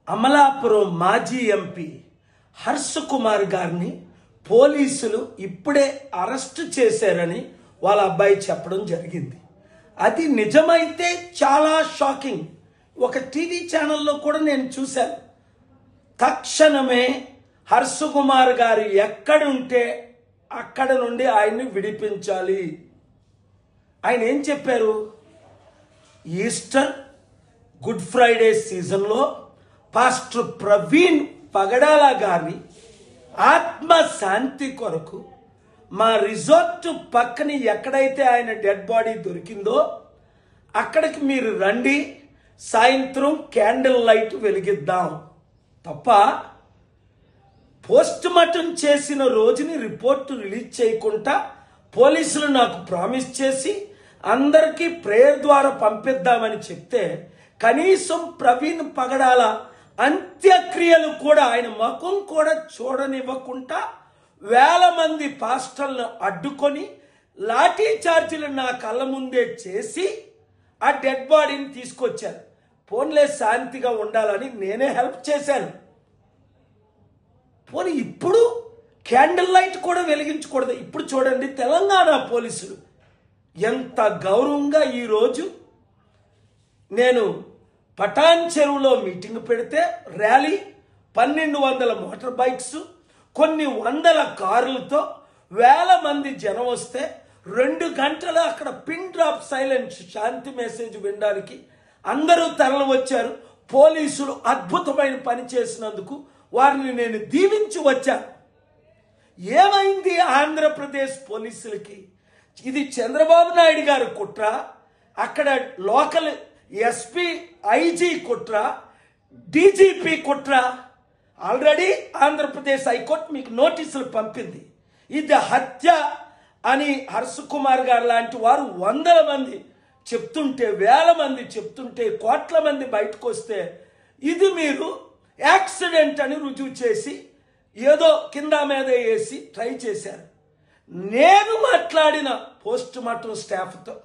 అమలాపురం మాజీ ఎంపీ హర్ష్ కుమార్ గారిని పోలీసులు ఇప్పుడే అరెస్ట్ చేశారని వాళ్ళ అబ్బాయి చెప్పడం జరిగింది. అది నిజమైతే చాలా షాకింగ్. ఒక టీవీ ఛానల్లో కూడా నేను చూశాను. తక్షణమే హర్ష్ కుమార్ గారు ఎక్కడుంటే అక్కడ నుండి ఆయన్ని విడిపించాలి. ఆయన ఏం చెప్పారు? ఈస్టర్, గుడ్ ఫ్రైడే సీజన్లో పాస్టర్ ప్రవీణ్ పగడాల గారి ఆత్మ శాంతి కొరకు మా రిసార్ట్ పక్కన ఎక్కడైతే ఆయన డెడ్ బాడీ దొరికిందో అక్కడికి మీరు రండి, సాయంత్రం క్యాండిల్ లైట్ వెలిగిద్దాం. తప్ప పోస్ట్ మార్టం చేసిన రోజుని రిపోర్టు రిలీజ్ చేయకుండా పోలీసులు నాకు ప్రామిస్ చేసి అందరికీ ప్రేయర్ ద్వారా పంపిద్దామని చెప్తే కనీసం ప్రవీణ్ పగడాల అంత్యక్రియలు కూడా ఆయన ముఖం కూడా చూడనివ్వకుండా వేల మంది పాస్టర్లను అడ్డుకొని లాఠీ చార్జీలు నా కళ్ళ ముందే చేసి ఆ డెడ్ బాడీని తీసుకొచ్చారు. పోన్లే శాంతిగా ఉండాలని నేనే హెల్ప్ చేశాను. పోనీ ఇప్పుడు క్యాండిల్ లైట్ కూడా వెలిగించకూడదు. ఇప్పుడు చూడండి, తెలంగాణ పోలీసులు ఎంత గౌరవంగా ఈరోజు నేను పటాన్ చెరువులో మీటింగ్ పెడితే ర్యాలీ 1200 మోటార్ బైక్స్, కొన్ని వందల కార్లతో వేల మంది జనం వస్తే 2 గంటలు అక్కడ పిన్ డ్రాప్ సైలెన్స్ శాంతి మెసేజ్ వినడానికి అందరూ తరలి వచ్చారు. పోలీసులు అద్భుతమైన పని చేసినందుకు వారిని నేను దీవించి వచ్చాను. ఏమైంది ఆంధ్రప్రదేశ్ పోలీసులకి? ఇది చంద్రబాబు నాయుడు గారి కుట్ర, అక్కడ లోకల్ ఎస్పీ ఐజీ కుట్ర, డీజీపీ కుట్ర. ఆల్రెడీ ఆంధ్రప్రదేశ్ హైకోర్టు మీకు నోటీసులు పంపింది. ఇది హత్య అని హర్ష్ కుమార్ గారు లాంటి వారు వందల మంది చెప్తుంటే, వేల మంది చెప్తుంటే, కోట్ల మంది బయటకు వస్తే ఇది మీరు యాక్సిడెంట్ అని రుజువు చేసి ఏదో కింద మీద వేసి ట్రై చేశారు. నేను మాట్లాడిన పోస్ట్ మార్టం స్టాఫ్తో,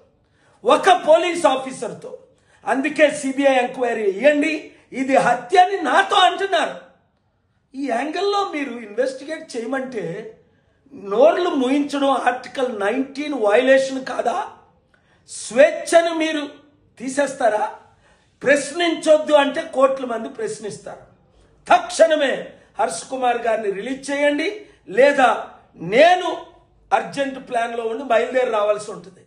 ఒక పోలీస్ ఆఫీసర్తో, అందుకే సిబిఐ ఎంక్వైరీ వేయండి, ఇది హత్య అని నాతో అంటున్నారు. ఈ యాంగిల్లో మీరు ఇన్వెస్టిగేట్ చేయమంటే నోర్లు మూయించడం ఆర్టికల్ 19 వయలేషన్ కాదా? స్వేచ్ఛను మీరు తీసేస్తారా? ప్రశ్నించొద్దు అంటే కోట్ల మంది ప్రశ్నిస్తారు. తక్షణమే హర్ష్ కుమార్ గారిని రిలీజ్ చేయండి, లేదా నేను అర్జెంట్ ప్లాన్లో ఉండి బయలుదేరి రావాల్సి ఉంటుంది.